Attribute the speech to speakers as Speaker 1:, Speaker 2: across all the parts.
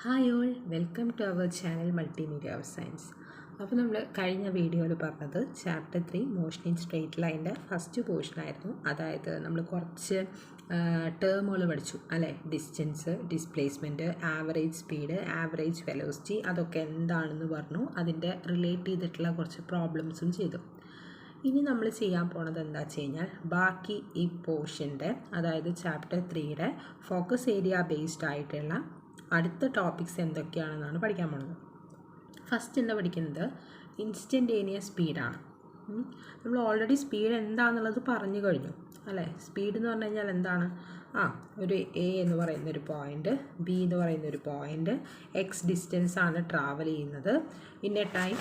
Speaker 1: Hi all, welcome to our channel multimedia of science. അപ്പോൾ നമ്മൾ കഴിഞ്ഞ വീഡിയോയിൽ പറഞ്ഞത് ചാപ്റ്റർ 3 മോഷൻ ഇൻ സ്ട്രെയിറ്റ് ലൈൻ്റെ ഫസ്റ്റ് പോർഷനായിരുന്നു. അതായത് നമ്മൾ കുറച്ച് ടേമുകൾ പഠിച്ചു അല്ലേ. Distance, displacement, average speed, average velocity, അതൊക്കെ എന്താണെന്ന് പറഞ്ഞു. അതിൻ്റെ റിലേറ്റ് ചെയ്തിട്ടുള്ള കുറച്ച് പ്രോബ്ലംസും ചെയ്തു. ഇനി നമ്മൾ ചെയ്യാൻ പോണത് എന്താ വെച്ച് കഴിഞ്ഞാൽ ബാക്കി ഈ പോർഷൻ്റെ, അതായത് ചാപ്റ്റർ 3യുടെ ഫോക്കസ് ഏരിയ ബേസ്ഡ് ആയിട്ടുള്ള അടുത്ത ടോപ്പിക്സ് എന്തൊക്കെയാണെന്നാണ് പഠിക്കാൻ പോകുന്നത്. ഫസ്റ്റ് എന്താ പഠിക്കുന്നത്? ഇൻസ്റ്റൻറ്റേനിയസ് സ്പീഡാണ്. നമ്മൾ ഓൾറെഡി സ്പീഡ് എന്താണെന്നുള്ളത് പറഞ്ഞു കഴിഞ്ഞു അല്ലേ. സ്പീഡ് എന്ന് പറഞ്ഞു കഴിഞ്ഞാൽ എന്താണ്? ഒരു എ എന്ന് പറയുന്നൊരു പോയിൻ്റ്, ബി എന്ന് പറയുന്നൊരു പോയിൻ്റ്, എക്സ് ഡിസ്റ്റൻസ് ആണ് ട്രാവൽ ചെയ്യുന്നത്. ഇന്ന ടൈം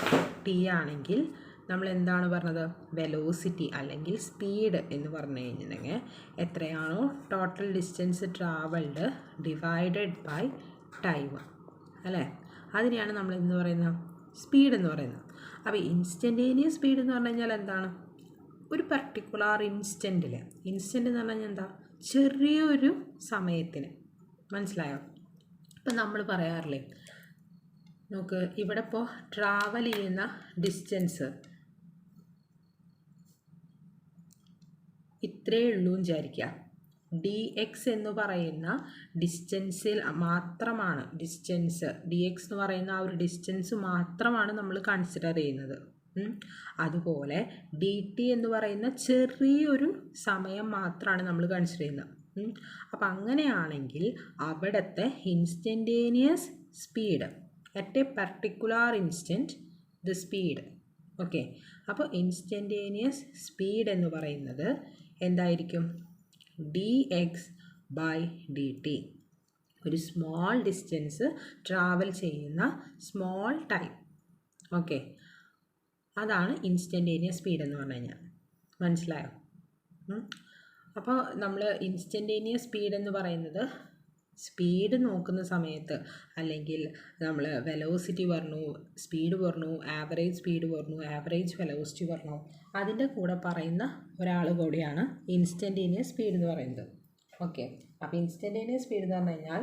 Speaker 1: ടി ആണെങ്കിൽ നമ്മൾ എന്താണ് പറഞ്ഞത്? വെലോസിറ്റി അല്ലെങ്കിൽ സ്പീഡ് എന്ന് പറഞ്ഞു കഴിഞ്ഞിട്ടുണ്ടെങ്കിൽ എത്രയാണോ total distance travelled divided by time അല്ലേ, അതിനെയാണ് നമ്മൾ എന്ന് പറയുന്നത് സ്പീഡ് എന്ന് പറയുന്നത്. അപ്പോൾ ഇൻസ്റ്റൻറ്റേനിയസ് സ്പീഡ് എന്ന് പറഞ്ഞു കഴിഞ്ഞാൽ എന്താണ്? ഒരു പർട്ടിക്കുലർ ഇൻസ്റ്റൻറ്റിൽ, ഇൻസ്റ്റൻ്റ് എന്ന് പറഞ്ഞു കഴിഞ്ഞാൽ എന്താ? ചെറിയൊരു സമയത്തിന്. മനസ്സിലായോ? ഇപ്പം നമ്മൾ പറയാറില്ലേ, നമുക്ക് ഇവിടെ ഇപ്പോൾ ട്രാവൽ ചെയ്യുന്ന ഡിസ്റ്റൻസ് ഇത്രയേ ഉള്ളൂ എന്ന് വിചാരിക്കുക. ഡി എക്സ് എന്ന് പറയുന്ന ഡിസ്റ്റൻസിൽ മാത്രമാണ്, ഡി എക്സ് എന്ന് പറയുന്ന ആ ഒരു ഡിസ്റ്റൻസ് മാത്രമാണ് നമ്മൾ കൺസിഡർ ചെയ്യുന്നത്. അതുപോലെ ഡി ടി എന്ന് പറയുന്ന ചെറിയൊരു സമയം മാത്രമാണ് നമ്മൾ കൺസിഡർ ചെയ്യുന്നത്. അപ്പം അങ്ങനെയാണെങ്കിൽ അവിടുത്തെ instantaneous speed at a particular instant the speed. Okay, അപ്പോൾ ഇൻസ്റ്റൻറ്റേനിയസ് സ്പീഡ് എന്ന് പറയുന്നത് എന്തായിരിക്കും? D X by D T. ഒരു സ്മോൾ ഡിസ്റ്റൻസ് ട്രാവൽ ചെയ്യുന്ന സ്മോൾ ടൈം. ഓക്കെ, അതാണ് ഇൻസ്റ്റൻറ്റേനിയസ് സ്പീഡ് എന്ന് പറഞ്ഞു കഴിഞ്ഞാൽ. മനസ്സിലായോ? അപ്പോൾ നമ്മൾ ഇൻസ്റ്റൻറ്റേനിയസ് സ്പീഡ് എന്ന് പറയുന്നത് സ്പീഡ് നോക്കുന്ന സമയത്ത്, അല്ലെങ്കിൽ നമ്മൾ വെലോസിറ്റി പറഞ്ഞു, സ്പീഡ് പറഞ്ഞു, ആവറേജ് സ്പീഡ് പറഞ്ഞു, ആവറേജ് വെലോസിറ്റി പറഞ്ഞു, അതിൻ്റെ കൂടെ പറയുന്ന ഒരാൾ കൂടിയാണ് ഇൻസ്റ്റൻറ്റേനിയസ് സ്പീഡ് എന്ന് പറയുന്നത്. ഓക്കെ, അപ്പോൾ ഇൻസ്റ്റൻറ്റേനിയസ് സ്പീഡ് എന്ന് പറഞ്ഞു കഴിഞ്ഞാൽ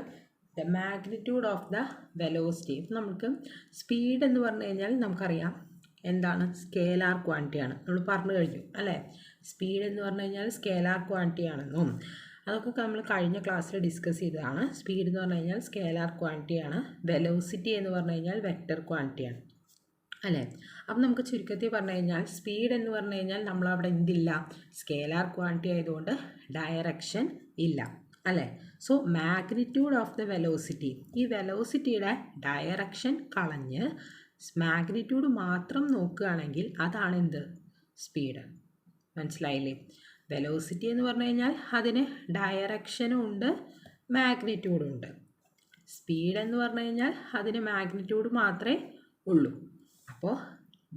Speaker 1: the magnitude of the velocity. ഇപ്പം നമുക്ക് സ്പീഡ് എന്ന് പറഞ്ഞു കഴിഞ്ഞാൽ നമുക്കറിയാം എന്താണ്? സ്കേലാർ ക്വാണ്ടിറ്റിയാണ്. നമ്മൾ പറഞ്ഞു കഴിഞ്ഞു അല്ലേ. സ്പീഡ് എന്ന് പറഞ്ഞു കഴിഞ്ഞാൽ സ്കേലാർ ക്വാണ്ടിറ്റി ആണെന്നും അതൊക്കെ നമ്മൾ കഴിഞ്ഞ ക്ലാസ്സിൽ ഡിസ്കസ് ചെയ്തതാണ്. സ്പീഡ് എന്ന് പറഞ്ഞു കഴിഞ്ഞാൽ സ്കേലാർ ക്വാണ്ടിറ്റിയാണ്, വെലോസിറ്റി എന്ന് പറഞ്ഞു കഴിഞ്ഞാൽ വെക്റ്റർ ക്വാണ്ടിറ്റിയാണ് അല്ലേ. അപ്പം നമുക്ക് ചുരുക്കത്തിൽ പറഞ്ഞു കഴിഞ്ഞാൽ സ്പീഡ് എന്ന് പറഞ്ഞു കഴിഞ്ഞാൽ നമ്മളവിടെ എന്തില്ല? സ്കേലാർ ക്വാണ്ടിറ്റി ആയതുകൊണ്ട് ഡയറക്ഷൻ ഇല്ല അല്ലേ. So magnitude of the velocity, ഈ വെലോസിറ്റിയുടെ ഡയറക്ഷൻ കളഞ്ഞ് മാഗ്നിറ്റ്യൂഡ് മാത്രം നോക്കുകയാണെങ്കിൽ അതാണ് എന്ത്? സ്പീഡ്. മനസ്സിലായില്ലേ? വെലോസിറ്റി എന്ന് പറഞ്ഞു കഴിഞ്ഞാൽ അതിന് ഡയറക്ഷനും ഉണ്ട്, മാഗ്നിറ്റ്യൂഡും ഉണ്ട്. സ്പീഡ് എന്ന് പറഞ്ഞു കഴിഞ്ഞാൽ അതിന് മാഗ്നിറ്റ്യൂഡ് മാത്രമേ ഉള്ളൂ. അപ്പോൾ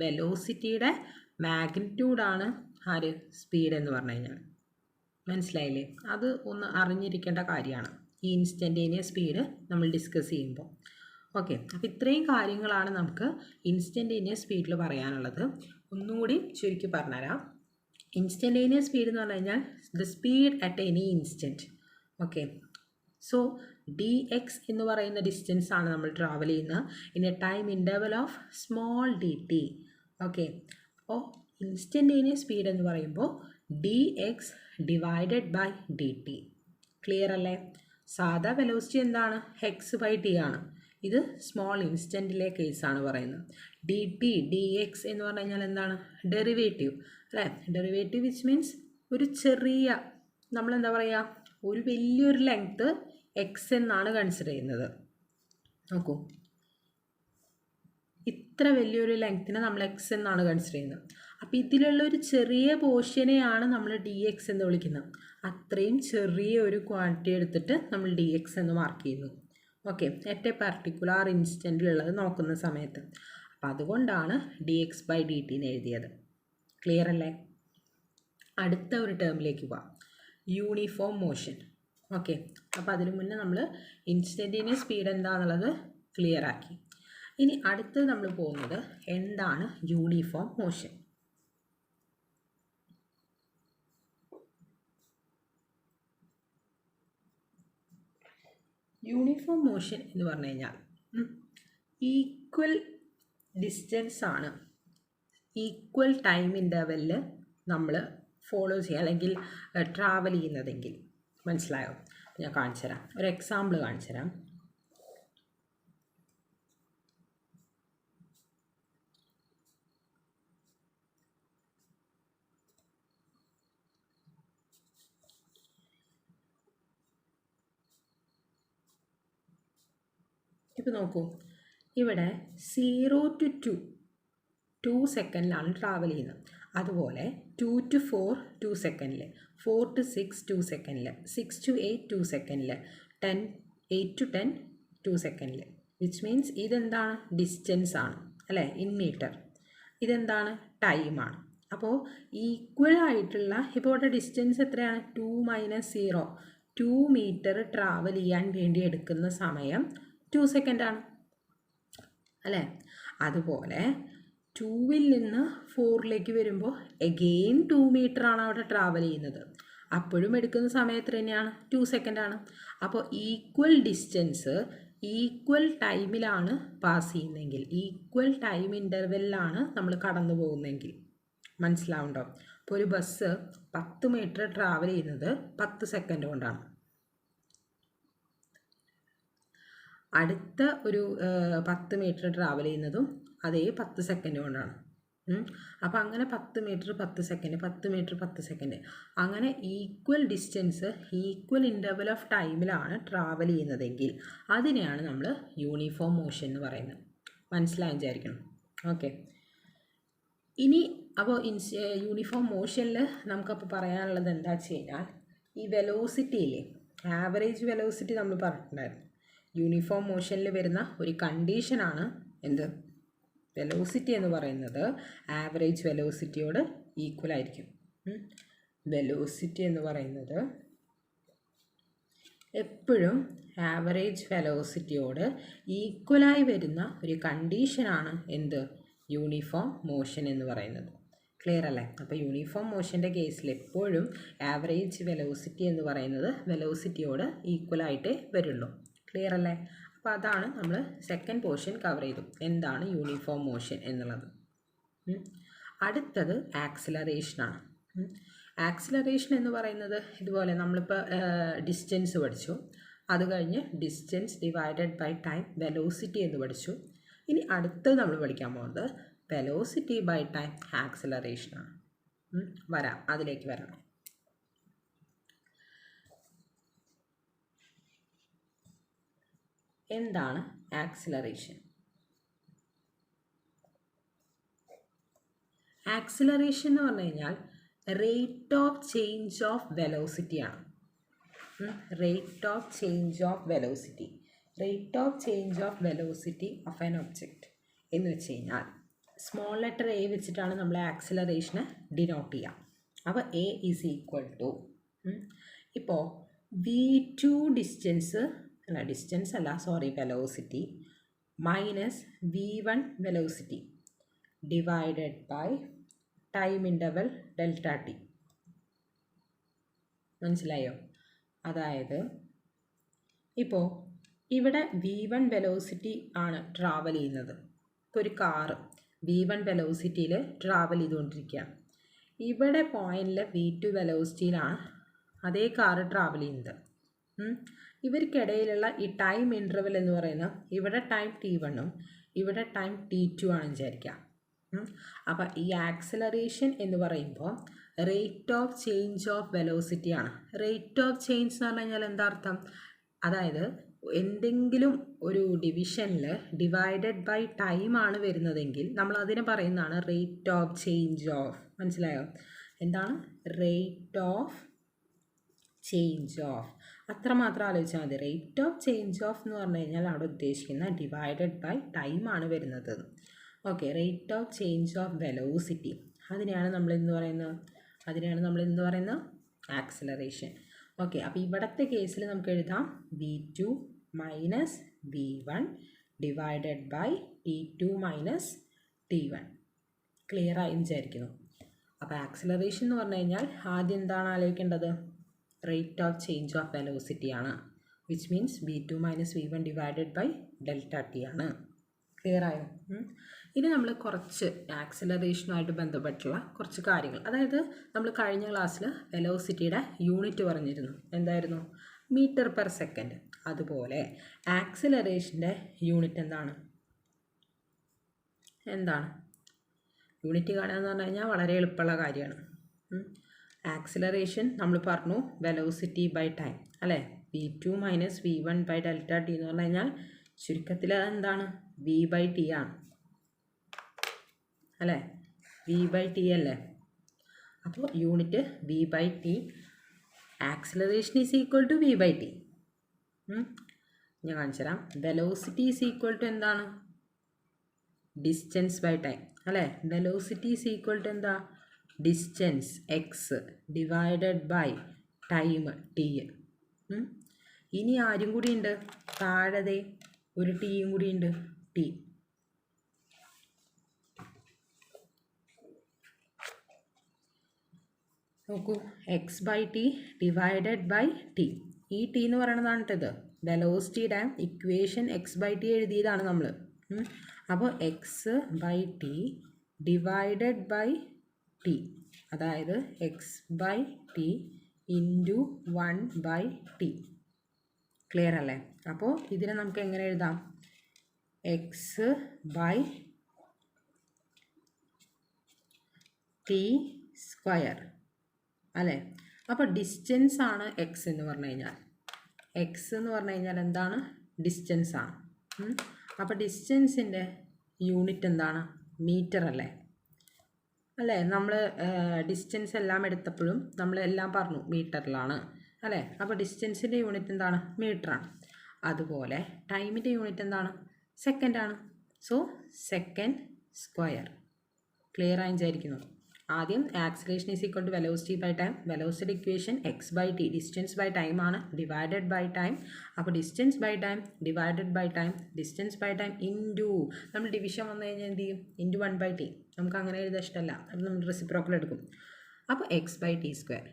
Speaker 1: വെലോസിറ്റിയുടെ മാഗ്നിറ്റ്യൂഡാണ് ആര്? സ്പീഡ് എന്ന് പറഞ്ഞു കഴിഞ്ഞാൽ. മനസ്സിലായില്ലേ? അത് ഒന്ന് അറിഞ്ഞിരിക്കേണ്ട കാര്യമാണ് ഈ ഇൻസ്റ്റൻറ്റേനിയസ് സ്പീഡ് നമ്മൾ ഡിസ്കസ് ചെയ്യുമ്പോൾ. ഓക്കെ, അപ്പോൾ ഇത്രയും കാര്യങ്ങളാണ് നമുക്ക് ഇൻസ്റ്റൻറ്റേനിയസ് സ്പീഡിൽ പറയാനുള്ളത്. ഒന്നുകൂടി ചുരുക്കി പറഞ്ഞുതരാം. ഇൻസ്റ്റൻറ്റേനിയസ് സ്പീഡ് എന്ന് പറഞ്ഞു കഴിഞ്ഞാൽ the speed at any instant. Okay, so D X എന്ന് പറയുന്ന ഡിസ്റ്റൻസ് ആണ് നമ്മൾ ട്രാവൽ ചെയ്യുന്നത് in a time interval of small D T. Okay, അപ്പോൾ ഇൻസ്റ്റൻറ്റേനിയസ് സ്പീഡ് എന്ന് പറയുമ്പോൾ D X divided by D T. Clear അല്ലേ? സാധാ വെലോസിറ്റി എന്താണ്? എക്സ് ബൈ ടി ആണ്. ഇത് സ്മോൾ ഇൻസ്റ്റൻറ്റിലെ കേസാണ് പറയുന്നത്. ഡി ടി, ഡി എക്സ് എന്ന് പറഞ്ഞു കഴിഞ്ഞാൽ എന്താണ്? ഡെറിവേറ്റീവ് അല്ലേ. ഡെറിവേറ്റീവ് വിച്ച് മീൻസ് ഒരു ചെറിയ, നമ്മളെന്താ പറയുക, ഒരു വലിയൊരു ലെങ്ത്ത് എക്സ് എന്നാണ് കൺസിഡർ ചെയ്യുന്നത്. നോക്കൂ, ഇത്ര വലിയൊരു ലെങ്ത്തിനെ നമ്മൾ എക്സ് എന്നാണ് കൺസിഡർ ചെയ്യുന്നത്. അപ്പോൾ ഇതിലുള്ള ഒരു ചെറിയ പോർഷനെയാണ് നമ്മൾ ഡി എക്സ് എന്ന് വിളിക്കുന്നത്. അത്രയും ചെറിയ ഒരു ക്വാണ്ടിറ്റി എടുത്തിട്ട് നമ്മൾ ഡി എക്സ് എന്ന് മാർക്ക് ചെയ്യുന്നു. ഓക്കെ, അറ്റ് എ പർട്ടിക്കുലർ ഇൻസ്റ്റൻറ്റിലുള്ളത് നോക്കുന്ന സമയത്ത്. അപ്പം അതുകൊണ്ടാണ് D X by D T എന്ന് എഴുതിയത്. ക്ലിയർ അല്ലേ? അടുത്ത ഒരു ടേമിലേക്ക് പോവാം, യൂണിഫോം മോഷൻ. ഓക്കെ, അപ്പോൾ അതിന് മുന്നേ നമ്മൾ ഇൻസ്റ്റൻറ്റേനിയസ് സ്പീഡ് എന്താണെന്നുള്ളത് ക്ലിയർ ആക്കി. ഇനി അടുത്തത് നമ്മൾ പോകുന്നത് എന്താണ് യൂണിഫോം മോഷൻ. യൂണിഫോം മോഷൻ എന്ന് പറഞ്ഞു കഴിഞ്ഞാൽ ഈക്വൽ ഡിസ്റ്റൻസ് ആണ് ഈക്വൽ ടൈം ഇൻ്റർവെല്ലിൽ നമ്മൾ ഫോളോ ചെയ്യുക അല്ലെങ്കിൽ ട്രാവൽ ചെയ്യുന്നതെങ്കിൽ. മനസ്സിലായോ? ഞാൻ കാണിച്ചു തരാം, ഒരു എക്സാമ്പിൾ കാണിച്ചു തരാം. ഇപ്പോൾ നോക്കൂ, ഇവിടെ 0 to 2 സെക്കൻഡിലാണ് ട്രാവൽ ചെയ്യുന്നത്. അതുപോലെ 2 to 4 2 സെക്കൻഡിൽ, 4 to 6 2 സെക്കൻഡിൽ, 6 to 8 2 സെക്കൻഡിൽ, 8 to 10 2 സെക്കൻഡിൽ. വിച്ച് മീൻസ് ഇതെന്താണ്? ഡിസ്റ്റൻസ് ആണ് അല്ലേ, ഇൻ മീറ്റർ. ഇതെന്താണ്? ടൈമാണ്. അപ്പോൾ ഈക്വൽ ആയിട്ടുള്ള, ഇപ്പോൾ ഇവിടെ ഡിസ്റ്റൻസ് എത്രയാണ്? 2 - 0, 2 മീറ്റർ ട്രാവൽ ചെയ്യാൻ വേണ്ടി എടുക്കുന്ന സമയം 2 സെക്കൻഡാണ് അല്ലേ. അതുപോലെ 2-ൽ നിന്ന് 4-ലേക്ക് വരുമ്പോൾ എഗെയിൻ 2 മീറ്ററാണ് അവിടെ ട്രാവൽ ചെയ്യുന്നത്. അപ്പോഴും എടുക്കുന്ന സമയം എത്ര തന്നെയാണ്? 2 സെക്കൻഡാണ്. അപ്പോൾ ഈക്വൽ ഡിസ്റ്റൻസ് ഈക്വൽ ടൈമിലാണ് പാസ് ചെയ്യുന്നതെങ്കിൽ, ഈക്വൽ ടൈം ഇൻ്റർവെല്ലാണ് നമ്മൾ കടന്നു പോകുന്നതെങ്കിൽ. മനസ്സിലാവുണ്ടോ? അപ്പോൾ ഒരു ബസ് 10 മീറ്റർ ട്രാവൽ ചെയ്യുന്നത് 10 സെക്കൻഡ് കൊണ്ടാണ്. അടുത്ത ഒരു 10 മീറ്റർ ട്രാവൽ ചെയ്യുന്നതും അതേ 10 സെക്കൻഡ് കൊണ്ടാണ്. അപ്പോൾ അങ്ങനെ 10 മീറ്റർ 10 സെക്കൻഡ്, 10 മീറ്റർ 10 സെക്കൻഡ്, അങ്ങനെ equal distance equal interval of ടൈമിലാണ് ട്രാവൽ ചെയ്യുന്നതെങ്കിൽ അതിനെയാണ് നമ്മൾ യൂണിഫോം മോഷൻ എന്ന് പറയുന്നത്. മനസ്സിലായി വിചാരിക്കണം. ഓക്കെ, ഇനി അപ്പോൾ യൂണിഫോം മോഷനിൽ നമുക്കപ്പോൾ പറയാനുള്ളത് എന്താ വെച്ച് കഴിഞ്ഞാൽ, ഈ വെലോസിറ്റി ഇല്ലേ, ആവറേജ് വെലോസിറ്റി നമ്മൾ പറഞ്ഞിട്ടുണ്ടായിരുന്നു. യൂണിഫോം മോഷനിൽ വരുന്ന ഒരു കണ്ടീഷനാണ് എന്ത്? വെലോസിറ്റി എന്ന് പറയുന്നത് ആവറേജ് വെലോസിറ്റിയോട് ഈക്വൽ ആയിരിക്കും. വെലോസിറ്റി എന്ന് പറയുന്നത് എപ്പോഴും ആവറേജ് വെലോസിറ്റിയോട് ഈക്വലായി വരുന്ന ഒരു കണ്ടീഷനാണ് എന്ത്? യൂണിഫോം മോഷൻ എന്ന് പറയുന്നത്. ക്ലിയർ അല്ലേ? അപ്പോൾ യൂണിഫോം മോഷൻ്റെ കേസിൽ എപ്പോഴും ആവറേജ് വെലോസിറ്റി എന്ന് പറയുന്നത് വെലോസിറ്റിയോട് ഈക്വലായിട്ടേ വരുള്ളൂ. ക്ലിയർ അല്ലേ? അപ്പോൾ അതാണ് നമ്മൾ സെക്കൻഡ് പോർഷൻ കവർ ചെയ്തു, എന്താണ് യൂണിഫോം മോഷൻ എന്നുള്ളത്. അടുത്തത് ആക്സിലറേഷനാണ്. ആക്സിലറേഷൻ എന്ന് പറയുന്നത് ഇതുപോലെ നമ്മളിപ്പോൾ ഡിസ്റ്റൻസ് പഠിച്ചു, അത് കഴിഞ്ഞ് distance divided by time velocity എന്ന് പഠിച്ചു. ഇനി അടുത്തത് നമ്മൾ പഠിക്കാൻ പോകുന്നത് വെലോസിറ്റി ബൈ ടൈം ആക്സിലറേഷനാണ്. അതിലേക്ക് വരാം. എന്താണ് ആക്സിലറേഷൻ? ആക്സിലറേഷൻ എന്ന് പറഞ്ഞു കഴിഞ്ഞാൽ റേറ്റ് ഓഫ് ചേഞ്ച് ഓഫ് വെലോസിറ്റിയാണ്. Rate of change of velocity, rate of change of velocity of an object എന്ന് വെച്ച് കഴിഞ്ഞാൽ സ്മോൾ ലെറ്റർ എ വെച്ചിട്ടാണ് നമ്മൾ ആക്സിലറേഷനെ ഡിനോട്ട് ചെയ്യുക. അപ്പോൾ എ ഈസ് ഈക്വൽ ടു, ഇപ്പോൾ v2 velocity minus v1 velocity divided by time interval delta T. മനസ്സിലായോ? അതായത് ഇപ്പോൾ ഇവിടെ v1 വെലോസിറ്റി ആണ് ട്രാവൽ ചെയ്യുന്നത്. ഇപ്പോൾ ഒരു കാറ് v1 വെലോസിറ്റിയിൽ ട്രാവൽ ചെയ്തുകൊണ്ടിരിക്കുക. ഇവിടെ പോയിന്റിൽ v2 വെലോസിറ്റിയിലാണ് അതേ കാറ് ട്രാവൽ ചെയ്യുന്നത്. ഇവർക്കിടയിലുള്ള ഈ ടൈം ഇൻ്റർവൽ എന്ന് പറയുന്നത് ഇവിടെ ടൈം t1ഉം ഇവിടെ ടൈം t2 ആണെന്ന് വിചാരിക്കുക. അപ്പോൾ ഈ ആക്സിലറേഷൻ എന്ന് പറയുമ്പോൾ rate of change of velocity ആണ്. റേറ്റ് ഓഫ് ചേഞ്ച് എന്ന് പറഞ്ഞു കഴിഞ്ഞാൽ എന്താ അർത്ഥം? അതായത് എന്തെങ്കിലും ഒരു ഡിവിഷനിൽ ഡിവൈഡഡ് ബൈ ടൈം ആണ് വരുന്നതെങ്കിൽ നമ്മൾ അതിനെ പറയുന്നതാണ് റേറ്റ് ഓഫ് ചേഞ്ച് ഓഫ്. മനസ്സിലായോ? എന്താണ് റേറ്റ് ഓഫ് ചേഞ്ച് ഓഫ്? അത്രമാത്രം ആലോചിച്ചാൽ മതി. റേറ്റ് ഓഫ് ചേഞ്ച് ഓഫ് എന്ന് പറഞ്ഞു കഴിഞ്ഞാൽ അവിടെ ഉദ്ദേശിക്കുന്ന ഡിവൈഡഡ് ബൈ ടൈം ആണ് വരുന്നത്. Okay, rate of change of velocity, അതിനെയാണ് നമ്മൾ എന്ത് പറയുന്നത്? ആക്സിലറേഷൻ. ഓക്കെ, അപ്പോൾ ഇവിടുത്തെ കേസിൽ നമുക്ക് എഴുതാം v2 minus v1 divided by t2 minus t1. Clear ആയി വിചാരിക്കുന്നു. അപ്പോൾ ആക്സിലറേഷൻ എന്ന് പറഞ്ഞു കഴിഞ്ഞാൽ ആദ്യം എന്താണ് ആലോചിക്കേണ്ടത്? Rate of change of velocity ആണ്. Which means v2 minus v1 divided by delta t ആണ്. ക്ലിയർ ആയോ? ഇനി നമ്മൾ കുറച്ച് ആക്സിലറേഷനുമായിട്ട് ബന്ധപ്പെട്ടുള്ള കുറച്ച് കാര്യങ്ങൾ, അതായത് നമ്മൾ കഴിഞ്ഞ ക്ലാസ്സിൽ വെലോസിറ്റിയുടെ യൂണിറ്റ് പറഞ്ഞിരുന്നു. എന്തായിരുന്നു? Metre per second. അതുപോലെ ആക്സിലറേഷൻ്റെ യൂണിറ്റ് എന്താണ്? യൂണിറ്റ് കാണുക എന്ന് പറഞ്ഞു കഴിഞ്ഞാൽ വളരെ എളുപ്പമുള്ള കാര്യമാണ്. ആക്സിലറേഷൻ നമ്മൾ പറഞ്ഞു വെലോസിറ്റി ബൈ ടൈം അല്ലേ? v2 minus v1 by delta T എന്ന് പറഞ്ഞു കഴിഞ്ഞാൽ ചുരുക്കത്തിൽ അതെന്താണ്? v ബൈ ടി ആണ് അല്ലേ? v ബൈ ടി അല്ലേ? അപ്പോൾ unit v by T. Acceleration is equal to v by T. ഞാൻ കാണിച്ചു തരാം. വെലോസിറ്റി ഈസ് ഈക്വൽ ടു എന്താണ്? ഡിസ്റ്റൻസ് ബൈ ടൈം അല്ലേ? വെലോസിറ്റി ഈസ് ഈക്വൽ ടു എന്താ? Distance X divided by time T. ഇനി ആരും കൂടി ഉണ്ട് താഴെ, ഒരു ടിയും കൂടി ഉണ്ട്, ടി. നോക്കൂ, x by t divided by t. ഈ ടി എന്ന് പറയുന്നതാണ് ഇത്. വെലോസിറ്റിയുടെ ഇക്വേഷൻ എക്സ് ബൈ ടി എഴുതിയതാണ് നമ്മൾ. അപ്പോൾ x by t divided by t, അതായത് x by t into 1 by t. Clear അല്ലേ? അപ്പോൾ ഇതിനെ നമുക്ക് എങ്ങനെ എഴുതാം? എക്സ് ബൈ ടി സ്ക്വയർ അല്ലേ? അപ്പോൾ ഡിസ്റ്റൻസ് ആണ് എക്സ് എന്ന് പറഞ്ഞു കഴിഞ്ഞാൽ. എക്സ് എന്ന് പറഞ്ഞു കഴിഞ്ഞാൽ എന്താണ്? ഡിസ്റ്റൻസ് ആണ്. അപ്പോൾ ഡിസ്റ്റൻസിൻ്റെ യൂണിറ്റ് എന്താണ്? മീറ്റർ അല്ലേ? നമ്മൾ ഡിസ്റ്റൻസ് എല്ലാം എടുത്തപ്പോഴും നമ്മളെല്ലാം പറഞ്ഞു മീറ്ററിലാണ് അല്ലേ? അപ്പോൾ ഡിസ്റ്റൻസിൻ്റെ യൂണിറ്റ് എന്താണ്? മീറ്ററാണ്. അതുപോലെ ടൈമിൻ്റെ യൂണിറ്റ് എന്താണ്? സെക്കൻഡാണ്. So second square. ക്ലിയർ ആയി വിചാരിക്കുന്നു. ആദ്യം acceleration is equal to velocity by time. Velocity equation x by t, distance by time ആണ്, ഡിവൈഡഡ് ബൈ ടൈം. അപ്പോൾ distance by time divided by time, distance by time into, നമ്മൾ division വന്നു കഴിഞ്ഞാൽ എന്ത് ചെയ്യും? Into 1 by t. നമുക്ക് അങ്ങനെ എഴുതാൻ ഇഷ്ടമല്ല, അപ്പോൾ നമ്മൾ റെസിപ്രോക്കൽ എടുക്കും. അപ്പോൾ എക്സ് ബൈ ടി സ്ക്വയർ.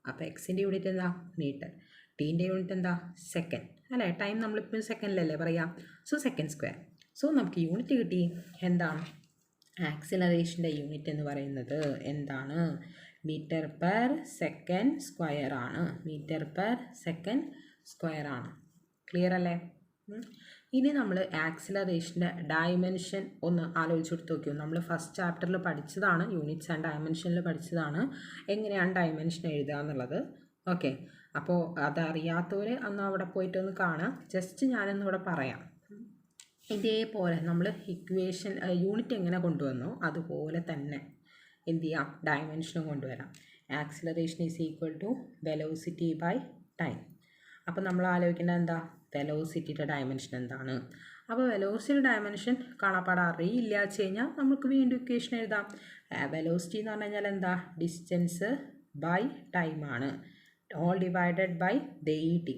Speaker 1: അപ്പോൾ എക്സിൻ്റെ യൂണിറ്റ് എന്താ? മീറ്റർ. ടീൻ്റെ യൂണിറ്റ് എന്താ? സെക്കൻഡ് അല്ലേ? ടൈം നമ്മളിപ്പോൾ സെക്കൻഡിലല്ലേ പറയാം. So second square. സോ നമുക്ക് യൂണിറ്റ് കിട്ടി. എന്താണ്? ആക്സിലറേഷൻ്റെ യൂണിറ്റ് എന്ന് പറയുന്നത് എന്താണ്? മീറ്റർ പെർ സെക്കൻഡ് സ്ക്വയർ ആണ്. മീറ്റർ പെർ സെക്കൻഡ് സ്ക്വയർ ആണ്. ക്ലിയർ അല്ലേ? ഇനി നമ്മൾ ആക്സിലറേഷൻ്റെ ഡയമെൻഷൻ ഒന്ന് ആലോചിച്ച് കൊടുത്ത് നോക്കിയോ. നമ്മൾ ഫസ്റ്റ് ചാപ്റ്ററിൽ പഠിച്ചതാണ്, യൂണിറ്റ്സ് ആൻഡ് ഡയമെൻഷനിൽ പഠിച്ചതാണ് എങ്ങനെയാണ് ഡയമെൻഷൻ എഴുതുക എന്നുള്ളത്. ഓക്കെ, അപ്പോൾ അതറിയാത്തവർ അന്ന് അവിടെ പോയിട്ടൊന്ന് കാണാം. ജസ്റ്റ് ഞാനൊന്നിവിടെ പറയാം. ഇതേപോലെ നമ്മൾ ഇക്വേഷൻ യൂണിറ്റ് എങ്ങനെ കൊണ്ടുവന്നോ അതുപോലെ തന്നെ എന്ത് ചെയ്യാം? ഡയമെൻഷനും കൊണ്ടുവരാം. Acceleration is equal to velocity by time. അപ്പോൾ നമ്മൾ ആലോചിക്കേണ്ടത് എന്താ? വെലോസിറ്റിയുടെ ഡയമെൻഷൻ എന്താണ്? അപ്പോൾ വെലോസിറ്റി ഡയമെൻഷൻ കാണാപ്പാട് അറിയില്ല വെച്ച് കഴിഞ്ഞാൽ നമുക്ക് വീണ്ടും ഇക്വേഷൻ എഴുതാം. വെലോസിറ്റി എന്ന് പറഞ്ഞു കഴിഞ്ഞാൽ എന്താ? ഡിസ്റ്റൻസ് ബൈ ടൈമാണ്, all divided by the T.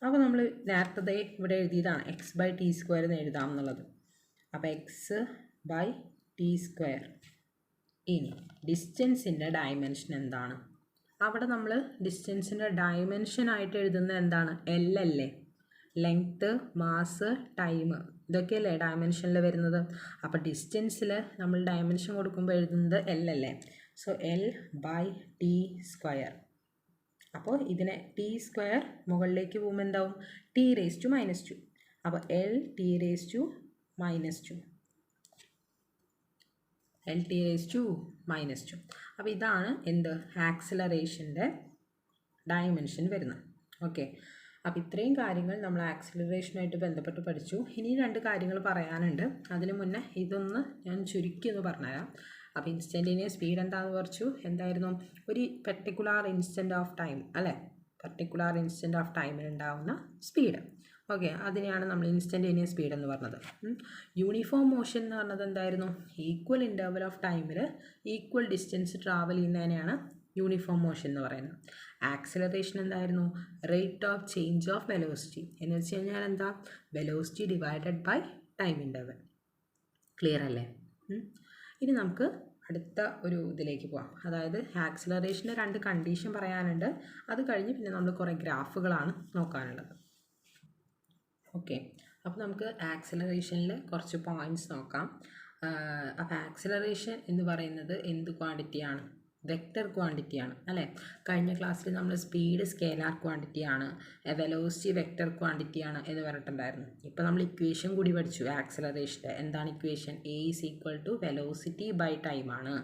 Speaker 1: അപ്പോൾ നമ്മൾ നേരത്തെ ഇവിടെ എഴുതിയതാണ് എക്സ് ബൈ ടി സ്ക്വയർ എന്ന് എഴുതാം എന്നുള്ളത്. അപ്പോൾ എക്സ് ബൈ ടി സ്ക്വയർ. ഇനി ഡിസ്റ്റൻസിൻ്റെ ഡയമെൻഷൻ എന്താണ്? അവിടെ നമ്മൾ ഡിസ്റ്റൻസിൻ്റെ ഡയമെൻഷനായിട്ട് എഴുതുന്നത് എന്താണ്? എൽ അല്ലേ? ലെങ്ത്ത്, മാസ്, ടൈം, ഇതൊക്കെയല്ലേ ഡയമെൻഷനിൽ വരുന്നത്. അപ്പോൾ ഡിസ്റ്റൻസിൽ നമ്മൾ ഡയമെൻഷൻ കൊടുക്കുമ്പോൾ എഴുതുന്നത് എൽ അല്ലേ? So L by T square. അപ്പോൾ ഇതിനെ ടി സ്ക്വയർ മുകളിലേക്ക് പോകുമ്പോൾ എന്താവും? T raise to -2. അപ്പോൾ L T raise to -2. L T raise to -2. അപ്പോൾ ഇതാണ് എന്ത്? ആക്സിലറേഷൻ്റെ ഡയമെൻഷൻ വരുന്നത്. ഓക്കെ, അപ്പോൾ ഇത്രയും കാര്യങ്ങൾ നമ്മൾ ആക്സിലറേഷനുമായിട്ട് ബന്ധപ്പെട്ട് പഠിച്ചു. ഇനി 2 കാര്യങ്ങൾ പറയാനുണ്ട്. അതിന് മുന്നേ ഇതൊന്ന് ഞാൻ ചുരുക്കി ഒന്ന് പറഞ്ഞുതരാം. അപ്പോൾ ഇൻസ്റ്റൻറ്റേനിയസ് സ്പീഡ് എന്താണെന്ന് കുറച്ചു. എന്തായിരുന്നു? ഒരു പെർട്ടിക്കുലർ ഇൻസ്റ്റൻറ്റ് ഓഫ് ടൈം അല്ലേ? പെർട്ടിക്കുലർ ഇൻസ്റ്റൻറ്റ് ഓഫ് ടൈമിലുണ്ടാവുന്ന സ്പീഡ്. ഓക്കെ, അതിനെയാണ് നമ്മൾ ഇൻസ്റ്റൻറ്റേനിയസ് സ്പീഡ് എന്ന് പറഞ്ഞത്. യൂണിഫോം മോഷൻ എന്ന് പറഞ്ഞത് എന്തായിരുന്നു? ഈക്വൽ ഇൻ്റർവൽ ഓഫ് ടൈമിൽ ഈക്വൽ ഡിസ്റ്റൻസ് ട്രാവൽ ചെയ്യുന്നതിനെയാണ് യൂണിഫോം മോഷൻ എന്ന് പറയുന്നത്. ആക്സിലറേഷൻ എന്തായിരുന്നു? Rate of change of velocity എന്ന് വെച്ച് കഴിഞ്ഞാൽ എന്താ? Velocity divided by time interval. Clear അല്ലേ? ഇനി നമുക്ക് അടുത്ത ഒരു ഇതിലേക്ക് പോവാം. അതായത് ആക്സിലറേഷൻ്റെ 2 കണ്ടീഷൻ പറയാനുണ്ട്. അത് കഴിഞ്ഞ് പിന്നെ നമ്മൾ കുറേ ഗ്രാഫുകളാണ് നോക്കാനുള്ളത്. ഓക്കെ, അപ്പോൾ നമുക്ക് ആക്സിലറേഷനിൽ കുറച്ച് പോയിൻറ്റ്സ് നോക്കാം. അപ്പോൾ ആക്സിലറേഷൻ എന്ന് പറയുന്നത് എന്ത് ക്വാണ്ടിറ്റിയാണ്? വെക്റ്റർ ക്വാണ്ടിറ്റിയാണ് അല്ലേ? കഴിഞ്ഞ ക്ലാസ്സിൽ നമ്മൾ സ്പീഡ് സ്കേലാർ ക്വാണ്ടിറ്റിയാണ്, വെലോസിറ്റി വെക്റ്റർ ക്വാണ്ടിറ്റിയാണ് എന്ന് പറഞ്ഞിട്ടുണ്ടായിരുന്നു. ഇപ്പോൾ നമ്മൾ ഇക്വേഷൻ കൂടി പഠിച്ചു ആക്സിലറേഷൻ്റെ. എന്താണ് ഇക്വേഷൻ? A = വെലോസിറ്റി ബൈ ടൈമാണ്.